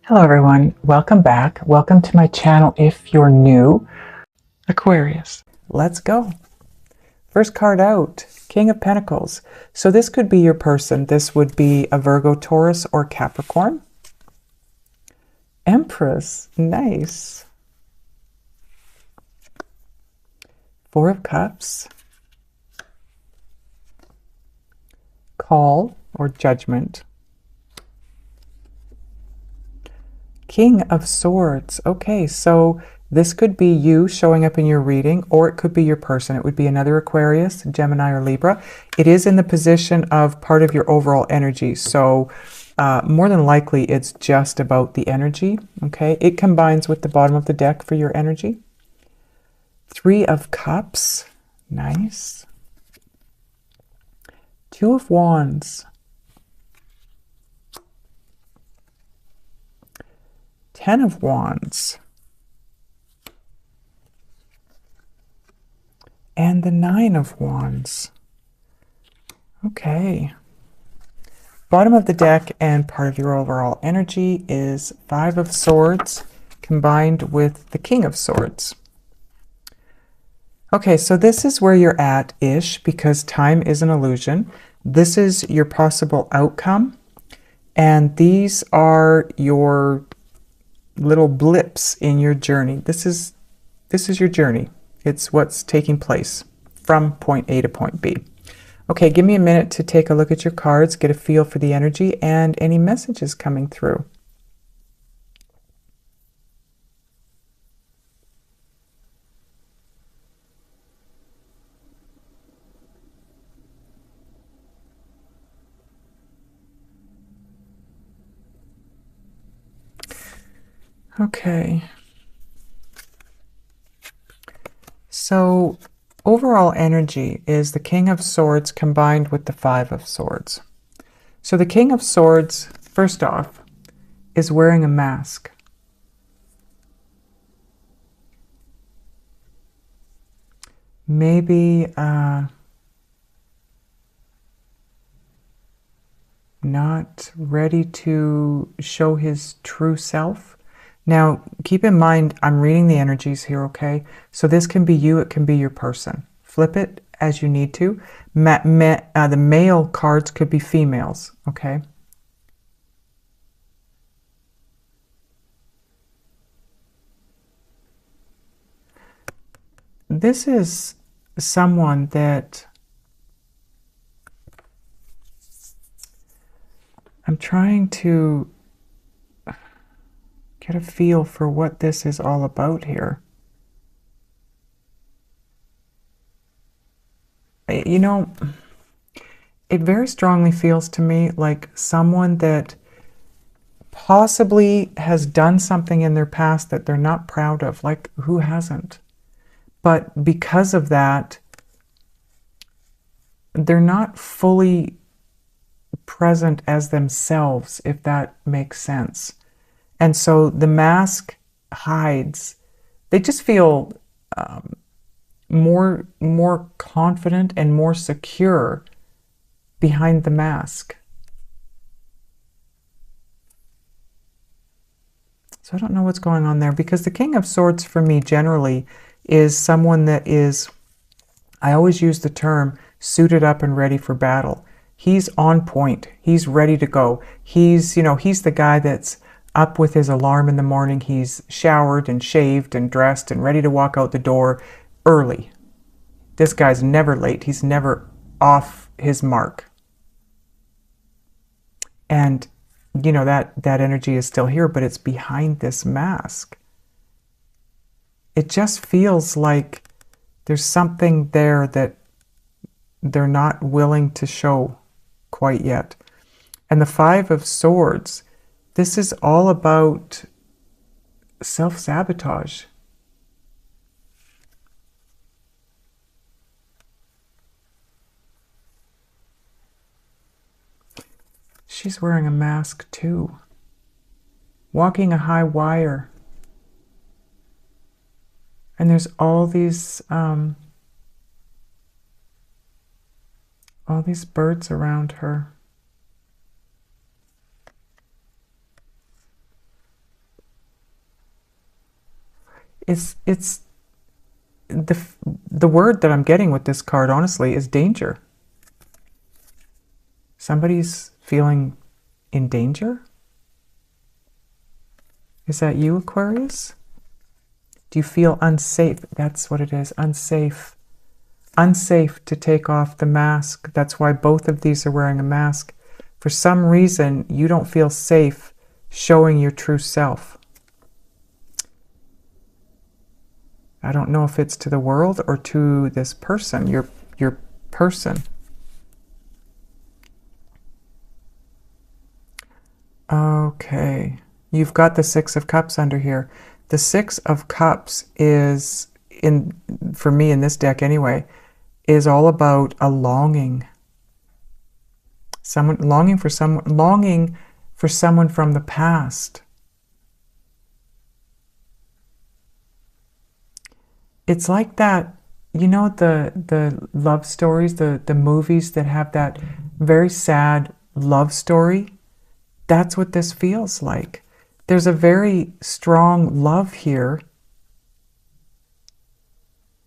Hello everyone, welcome back. Welcome to my channel if you're new. Aquarius. Let's go. First card out, King of Pentacles. So this could be your person. This would be a Virgo, Taurus, or Capricorn. Empress, nice. Four of Cups. Call or Judgment. King of Swords. Okay, so this could be you showing up in your reading, or it could be your person. It would be another Aquarius, Gemini, or Libra. It is in the position of part of your overall energy. So more than likely, it's just about the energy. Okay, it combines with the bottom of the deck for your energy. Three of Cups. Nice. Two of Wands. 10 of Wands. And the 9 of Wands. Okay. Bottom of the deck and part of your overall energy is 5 of Swords combined with the King of Swords. Okay, so this is where you're at-ish because time is an illusion. This is your possible outcome. And these are your little blips in your journey. This is your journey. It's what's taking place from point A to point B. Okay, give me a minute to take a look at your cards, get a feel for the energy and any messages coming through. Okay. So overall energy is the King of Swords combined with the 5 of Swords. So the King of Swords, first off, is wearing a mask. Maybe not ready to show his true self. Now, keep in mind, I'm reading the energies here, okay? So this can be you, it can be your person. Flip it as you need to. The male cards could be females, okay? This is someone that I'm trying to get a feel for what this is all about here. You know, it very strongly feels to me like someone that possibly has done something in their past that they're not proud of. Like, who hasn't? But because of that, they're not fully present as themselves, if that makes sense. And so the mask hides. They just feel more confident and more secure behind the mask. So I don't know what's going on there, because the King of Swords for me generally is someone that is, I always use the term, suited up and ready for battle. He's on point. He's ready to go. He's the guy that's up with his alarm in the morning. He's showered and shaved and dressed and ready to walk out the door early. This guy's never late. He's never off his mark. And that energy is still here, but it's behind this mask. It just feels like there's something there that they're not willing to show quite yet. And the 5 of Swords, this is all about self-sabotage. She's wearing a mask too. Walking a high wire. And there's all these birds around her. it's the word that I'm getting with this card, honestly, is danger. Somebody's feeling in danger? Is that you, Aquarius? Do you feel unsafe? That's what it is, unsafe. Unsafe to take off the mask. That's why both of these are wearing a mask. For some reason, you don't feel safe showing your true self. I don't know if it's to the world or to this person, your person. Okay, you've got the Six of Cups under here. The Six of Cups is, for me in this deck anyway, is all about a longing. Longing for someone from the past. It's like that, you know, the love stories, the movies that have that very sad love story. That's what this feels like. There's a very strong love here.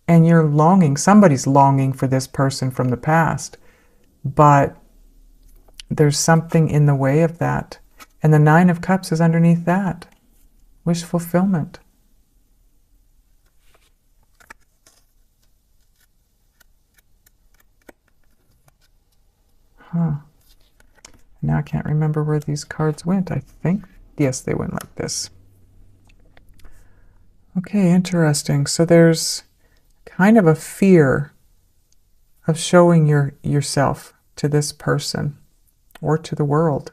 And you're longing, somebody's longing for this person from the past. But there's something in the way of that. And the Nine of Cups is underneath that. Wish fulfillment. Now I can't remember where these cards went. I think, yes, they went like this. Okay, interesting. So there's kind of a fear of showing yourself to this person or to the world.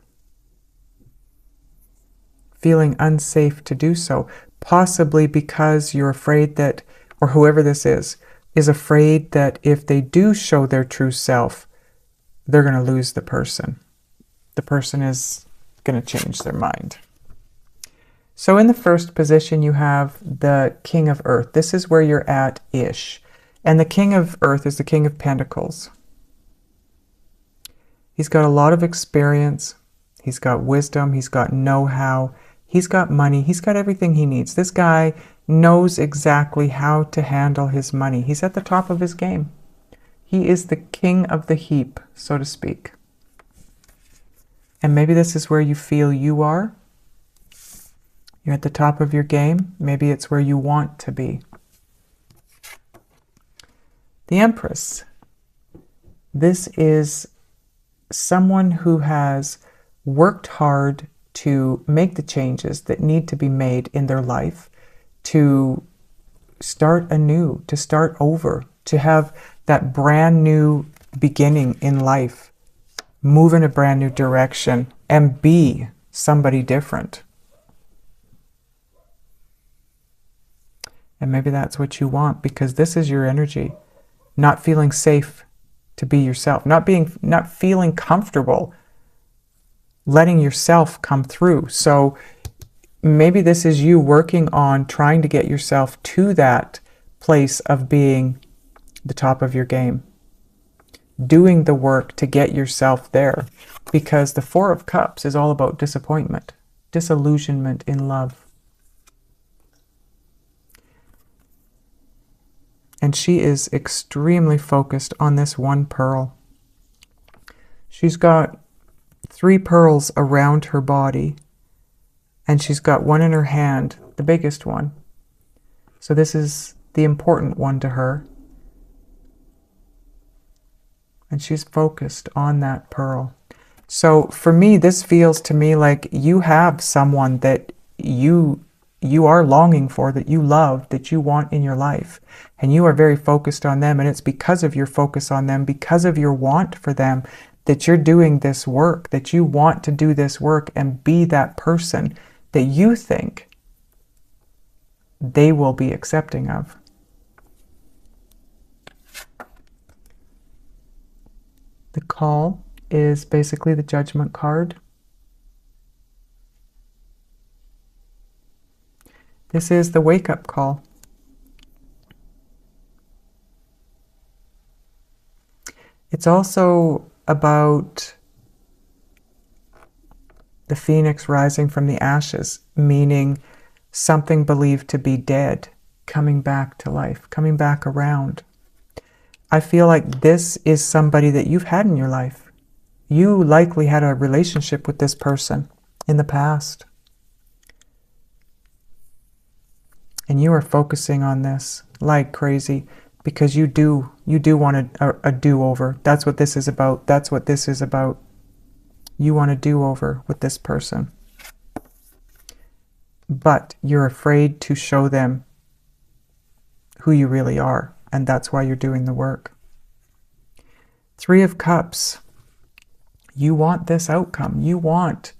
Feeling unsafe to do so, possibly because you're afraid that, or whoever this is afraid that if they do show their true self, they're going to lose the person. The person is going to change their mind. So in the first position, you have the King of Earth. This is where you're at-ish. And the King of Earth is the King of Pentacles. He's got a lot of experience. He's got wisdom. He's got know-how. He's got money. He's got everything he needs. This guy knows exactly how to handle his money. He's at the top of his game. He is the king of the heap, so to speak. And maybe this is where you feel you are. You're at the top of your game. Maybe it's where you want to be. The Empress. This is someone who has worked hard to make the changes that need to be made in their life, to start anew, to start over, to have that brand new beginning in life, move in a brand new direction, and be somebody different. And maybe that's what you want, because this is your energy. Not feeling safe to be yourself, not feeling comfortable letting yourself come through. So maybe this is you working on trying to get yourself to that place of being the top of your game, doing the work to get yourself there, because the Four of Cups is all about disappointment, disillusionment in love. And she is extremely focused on this one pearl. She's got 3 pearls around her body, and she's got one in her hand, the biggest one. So this is the important one to her. And she's focused on that pearl. So for me, this feels to me like you have someone that you are longing for, that you love, that you want in your life. And you are very focused on them. And it's because of your focus on them, because of your want for them, that you're doing this work, that you want to do this work and be that person that you think they will be accepting of. The Call is basically the Judgment card. This is the wake-up call. It's also about the phoenix rising from the ashes, meaning something believed to be dead coming back to life, coming back around. I feel like this is somebody that you've had in your life. You likely had a relationship with this person in the past. And you are focusing on this like crazy because you do want a do-over. That's what this is about. That's what this is about. You want a do-over with this person. But you're afraid to show them who you really are. And that's why you're doing the work. 3 of Cups. You want this outcome. You want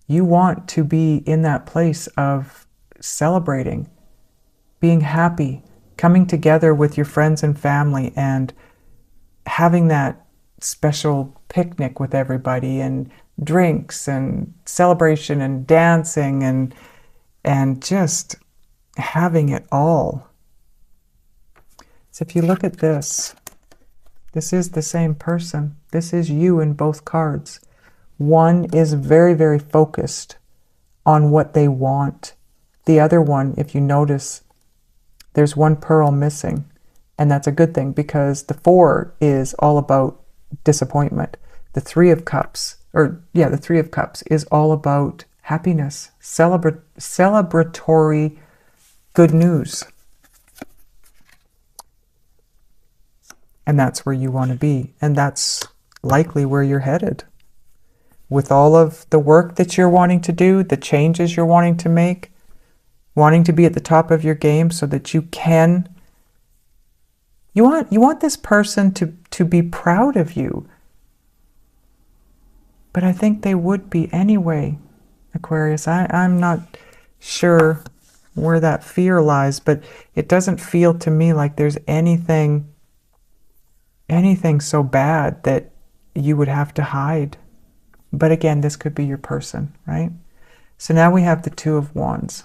to be in that place of celebrating, being happy, coming together with your friends and family and having that special picnic with everybody and drinks and celebration and dancing and just having it all. So if you look at this, this is the same person. This is you in both cards. One is very, very focused on what they want. The other one, if you notice, there's one pearl missing. And that's a good thing because the 4 is all about disappointment. The 3 of Cups, the 3 of Cups is all about happiness, celebratory good news. And that's where you want to be. And that's likely where you're headed. With all of the work that you're wanting to do, the changes you're wanting to make, wanting to be at the top of your game so that you can. You want this person to be proud of you. But I think they would be anyway, Aquarius. I'm not sure where that fear lies, but it doesn't feel to me like there's anything so bad that you would have to hide. But again, this could be your person, right? So now we have the 2 of Wands.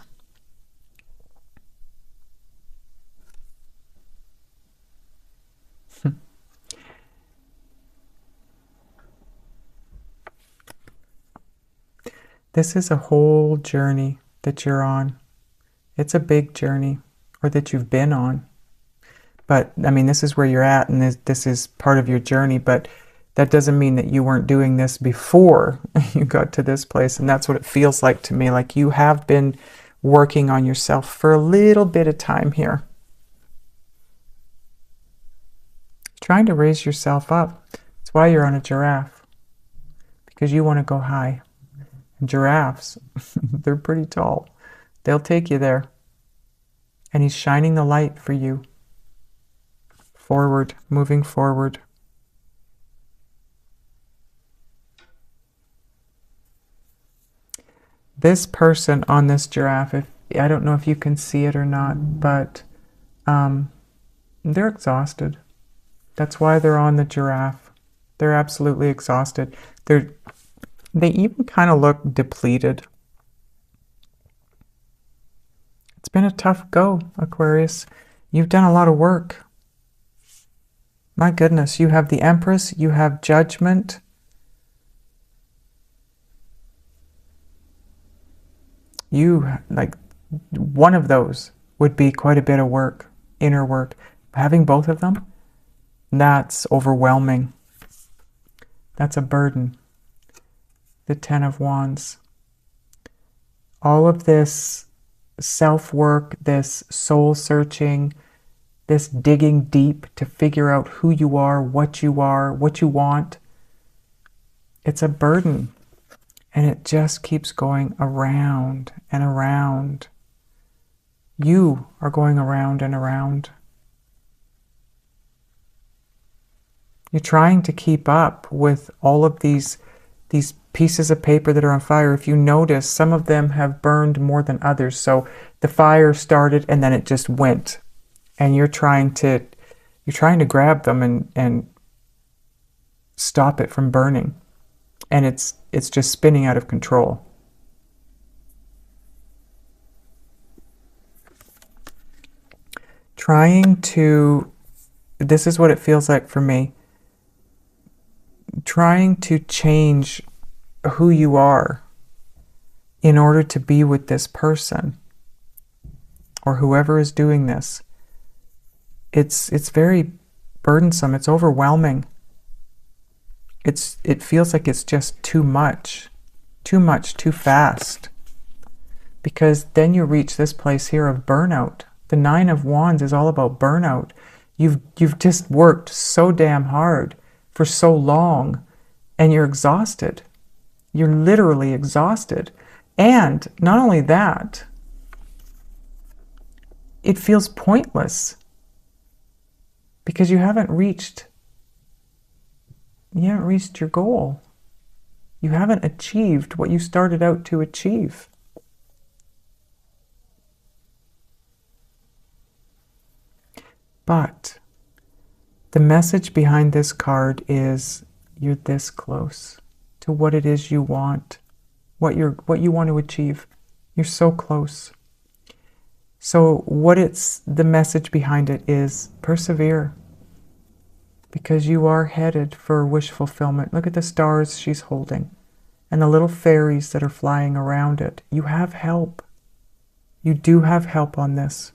This is a whole journey that you're on. It's a big journey, or that you've been on. But, I mean, this is where you're at, and this is part of your journey, but that doesn't mean that you weren't doing this before you got to this place, and that's what it feels like to me, like you have been working on yourself for a little bit of time here. Trying to raise yourself up. That's why you're on a giraffe, because you want to go high. And giraffes, they're pretty tall. They'll take you there. And he's shining the light for you. Forward, moving forward. This person on this giraffe, I don't know if you can see it or not, but they're exhausted. That's why they're on the giraffe. They're absolutely exhausted. They even kind of look depleted. It's been a tough go, Aquarius. You've done a lot of work. My goodness, you have the Empress, you have Judgment. One of those would be quite a bit of work, inner work. Having both of them, that's overwhelming. That's a burden. The 10 of Wands. All of this self-work, this soul-searching, this digging deep to figure out who you are, what you want. It's a burden. And it just keeps going around and around. You are going around and around. You're trying to keep up with all of these pieces of paper that are on fire. If you notice, some of them have burned more than others. So the fire started and then it just went. And you're trying to grab them and stop it from burning. And it's just spinning out of control. This is what it feels like for me. Trying to change who you are in order to be with this person. or whoever is doing this, it's very burdensome. It's overwhelming. It feels like it's just too much, too fast. Because then you reach this place here of burnout. The Nine of Wands is all about burnout. You've just worked so damn hard for so long, and you're exhausted. You're literally exhausted. And not only that, it feels pointless because you haven't reached your goal. You haven't achieved what you started out to achieve. But the message behind this card is you're this close to what it is you want, what you want to achieve. You're so close. So the message behind it is persevere, because you are headed for wish fulfillment. Look at the stars she's holding and the little fairies that are flying around it. You have help. You do have help on this.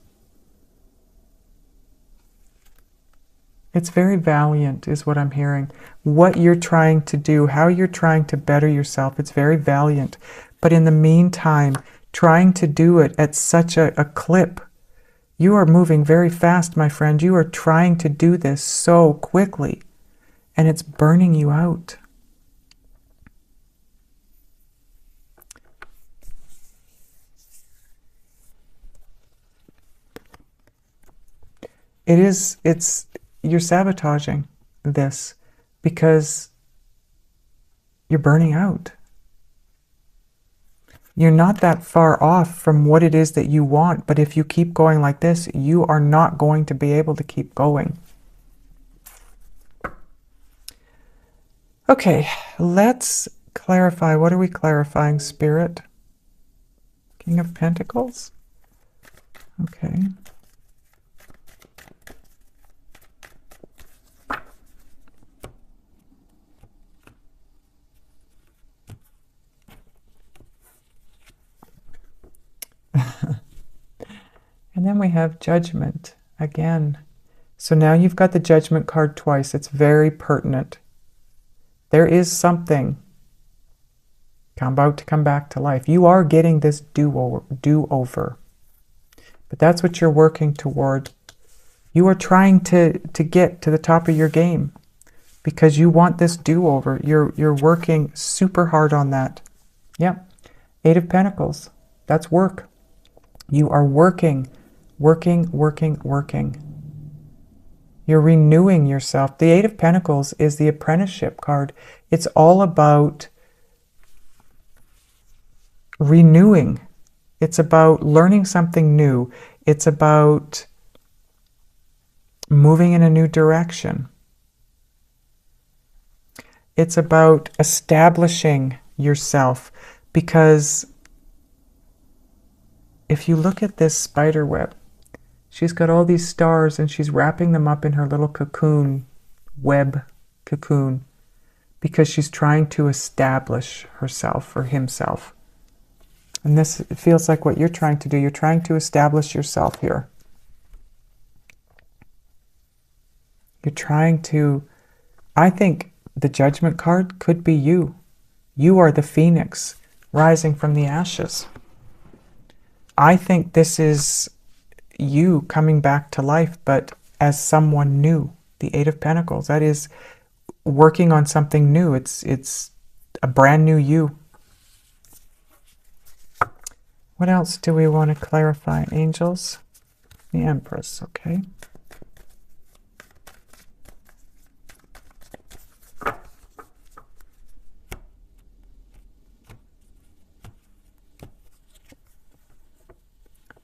It's very valiant is what I'm hearing. What you're trying to do, how you're trying to better yourself, it's very valiant. But in the meantime, trying to do it at such a clip. You are moving very fast, my friend. You are trying to do this so quickly, and it's burning you out. You're sabotaging this because you're burning out. You're not that far off from what it is that you want, but if you keep going like this, you are not going to be able to keep going. Okay, let's clarify. What are we clarifying, Spirit? King of Pentacles? Okay. And then we have Judgment again. So now you've got the Judgment card twice. It's very pertinent. There is something about to come back to life. You are getting this do-over. But that's what you're working toward. You are trying to get to the top of your game because you want this do-over. You're working super hard on that. Yeah. Eight of Pentacles. That's work. You are working. You're renewing yourself. The Eight of Pentacles is the apprenticeship card. It's all about renewing. It's about learning something new. It's about moving in a new direction. It's about establishing yourself, because if you look at this spider web, she's got all these stars and she's wrapping them up in her little cocoon, web cocoon, because she's trying to establish herself or himself. And this feels like what you're trying to do. You're trying to establish yourself here. You're trying to, I think the Judgment card could be you. You are the phoenix rising from the ashes. I think this is you coming back to life, but as someone new. The Eight of Pentacles, that is working on something new. It's a brand new you. What else do we want to clarify, angels? The Empress, okay.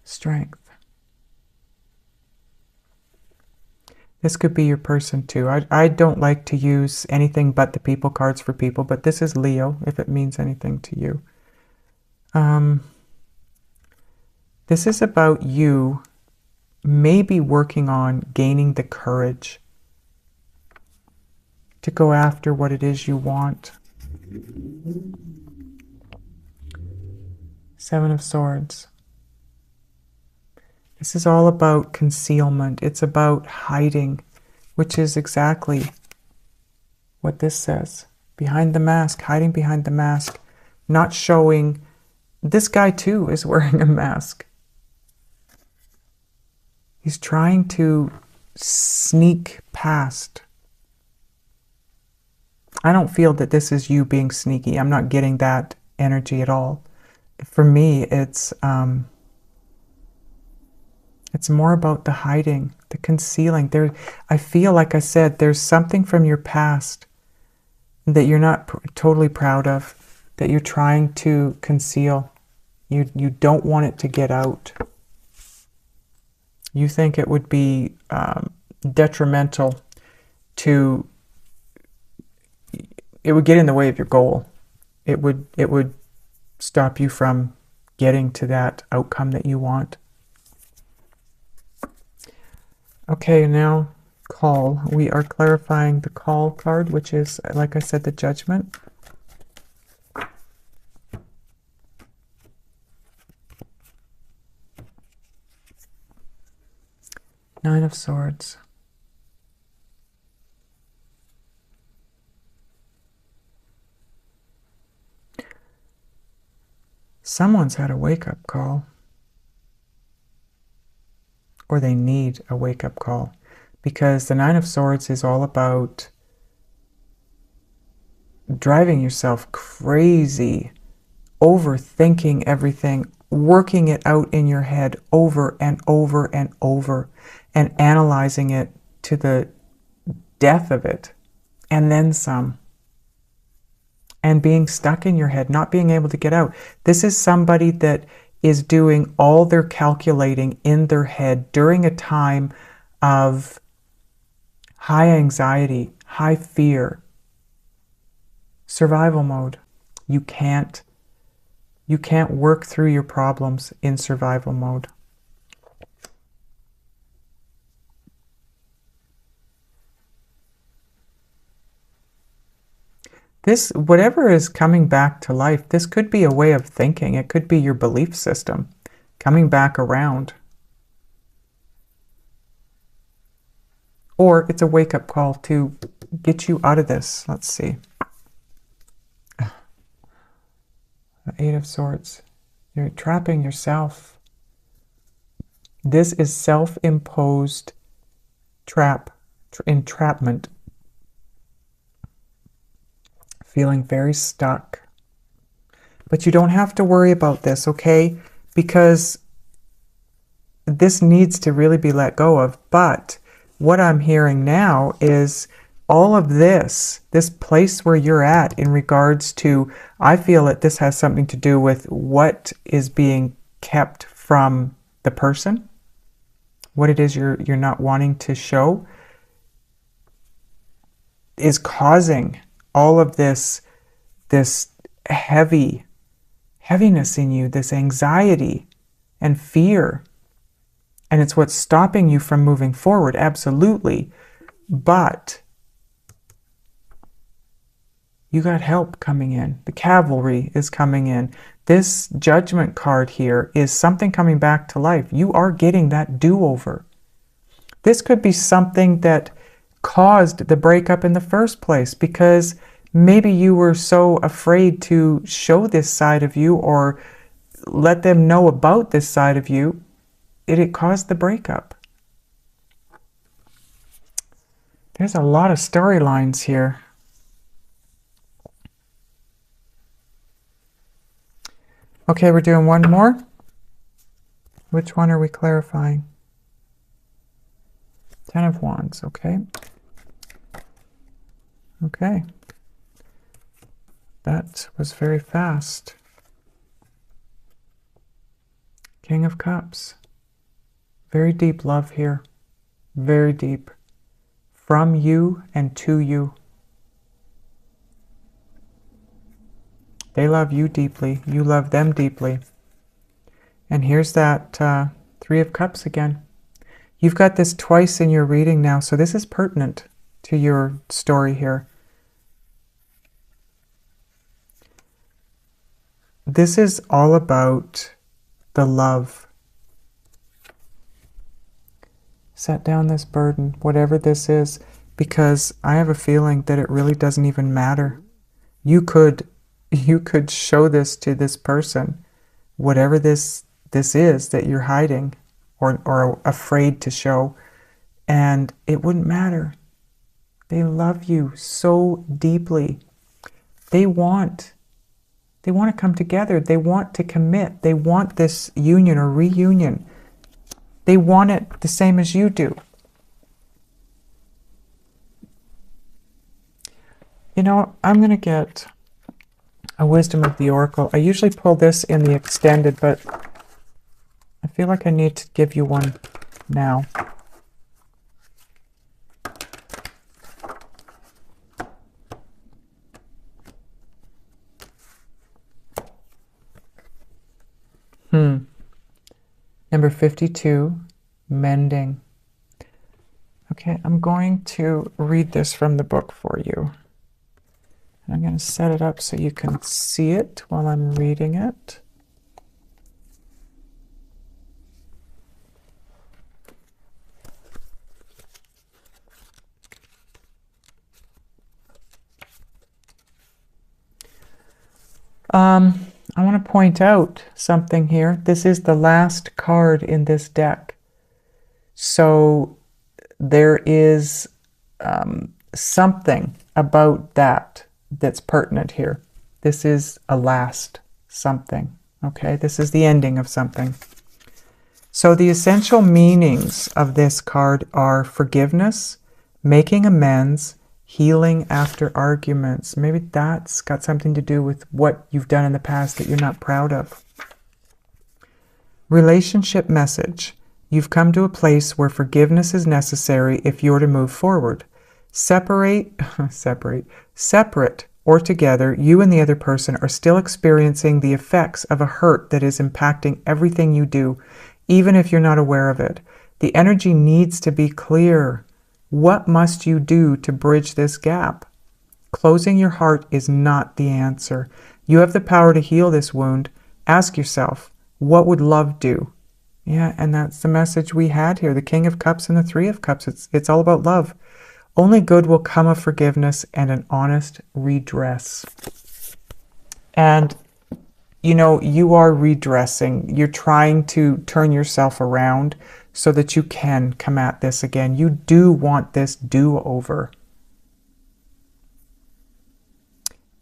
Strength. This could be your person too. I don't like to use anything but the people cards for people, but this is Leo, if it means anything to you. This is about you maybe working on gaining the courage to go after what it is you want. Seven of Swords. This is all about concealment. It's about hiding, which is exactly what this says. Behind the mask, hiding behind the mask, not showing. This guy too is wearing a mask. He's trying to sneak past. I don't feel that this is you being sneaky. I'm not getting that energy at all. For me, it's more about the hiding, the concealing. I feel, like I said, there's something from your past that you're not totally proud of, that you're trying to conceal. You don't want it to get out. You think it would be detrimental to, it would get in the way of your goal. It would stop you from getting to that outcome that you want. Okay, now call. We are clarifying the call card, which is, like I said, the Judgment. Nine of Swords. Someone's had a wake-up call. Or they need a wake-up call. Because the Nine of Swords is all about driving yourself crazy, overthinking everything, working it out in your head over and over and over, and analyzing it to the death of it, and then some. And being stuck in your head, not being able to get out. This is somebody that is doing all their calculating in their head during a time of high anxiety, high fear, survival mode. You can't work through your problems in survival mode. This, whatever is coming back to life, this could be a way of thinking. It could be your belief system coming back around. Or it's a wake-up call to get you out of this. Let's see. The Eight of Swords. You're trapping yourself. This is self-imposed entrapment. Feeling very stuck. But you don't have to worry about this, okay? Because this needs to really be let go of. But what I'm hearing now is all of this place where you're at in regards to, I feel that this has something to do with what is being kept from the person, what it is you're not wanting to show, is causing all of this heaviness in you, this anxiety and fear. And it's what's stopping you from moving forward, absolutely. But you got help coming in. The cavalry is coming in. This Judgment card here is something coming back to life. You are getting that do-over. This could be something that caused the breakup in the first place, because maybe you were so afraid to show this side of you or let them know about this side of you, it caused the breakup. There's a lot of storylines here. Okay, we're doing one more. Which one are we clarifying? Ten of Wands, okay. Okay. That was very fast. King of Cups. Very deep love here. Very deep. From you and to you. They love you deeply. You love them deeply. And here's that Three of Cups again. You've got this twice in your reading now, so this is pertinent to your story here. This is all about the love. Set down this burden, whatever this is, because I have a feeling that it really doesn't even matter. You could show this to this person, whatever this is that you're hiding or afraid to show, and it wouldn't matter. They love you so deeply. They want to come together. They want to commit. They want this union or reunion. They want it the same as you do. You know, I'm going to get a wisdom of the oracle. I usually pull this in the extended, but I feel like I need to give you one now. Number 52, mending. Okay, I'm going to read this from the book for you. I'm going to set it up so you can see it while I'm reading it. I want to point out something here. This is the last card in this deck. So there is something about that's pertinent here. This is a last something, okay? This is the ending of something. So the essential meanings of this card are forgiveness, making amends, healing after arguments. Maybe that's got something to do with what you've done in the past that you're not proud of. Relationship message. You've come to a place where forgiveness is necessary if you're to move forward. Separate or together, you and the other person are still experiencing the effects of a hurt that is impacting everything you do, even if you're not aware of it. The energy needs to be clear. What must you do to bridge this gap? Closing your heart is not the answer. You have the power to heal this wound. Ask yourself, what would love do? Yeah, and that's the message we had here. The King of Cups and the Three of Cups. It's all about love. Only good will come of forgiveness and an honest redress. And, you know, you are redressing. You're trying to turn yourself around so that you can come at this again. You do want this do-over.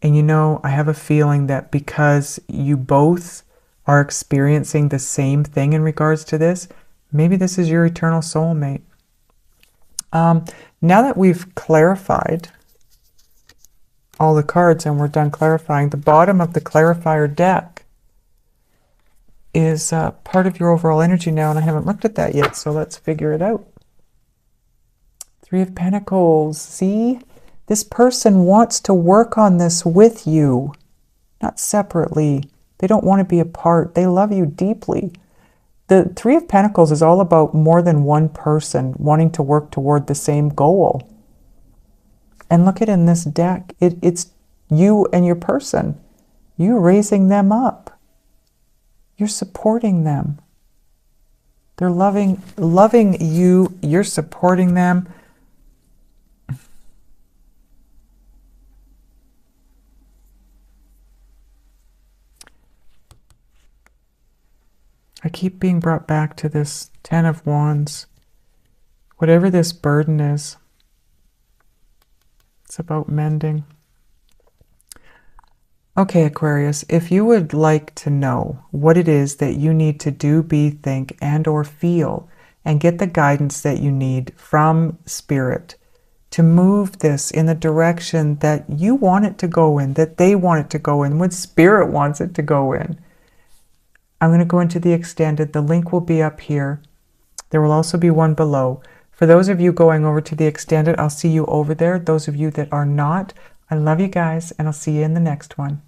And you know, I have a feeling that because you both are experiencing the same thing in regards to this, maybe this is your eternal soulmate. Now that we've clarified all the cards and we're done clarifying, the bottom of the clarifier deck is part of your overall energy now, and I haven't looked at that yet, so let's figure it out. Three of Pentacles. See? This person wants to work on this with you, not separately. They don't want to be apart. They love you deeply. The Three of Pentacles is all about more than one person wanting to work toward the same goal. And look at in this deck, it's you and your person. You're raising them up. You're supporting them. They're loving you. You're supporting them. I keep being brought back to this Ten of Wands. Whatever this burden is, it's about mending. Okay, Aquarius, if you would like to know what it is that you need to do, be, think, and or feel, and get the guidance that you need from Spirit to move this in the direction that you want it to go in, that they want it to go in, what Spirit wants it to go in, I'm going to go into the extended. The link will be up here. There will also be one below. For those of you going over to the extended, I'll see you over there. Those of you that are not, I love you guys, and I'll see you in the next one.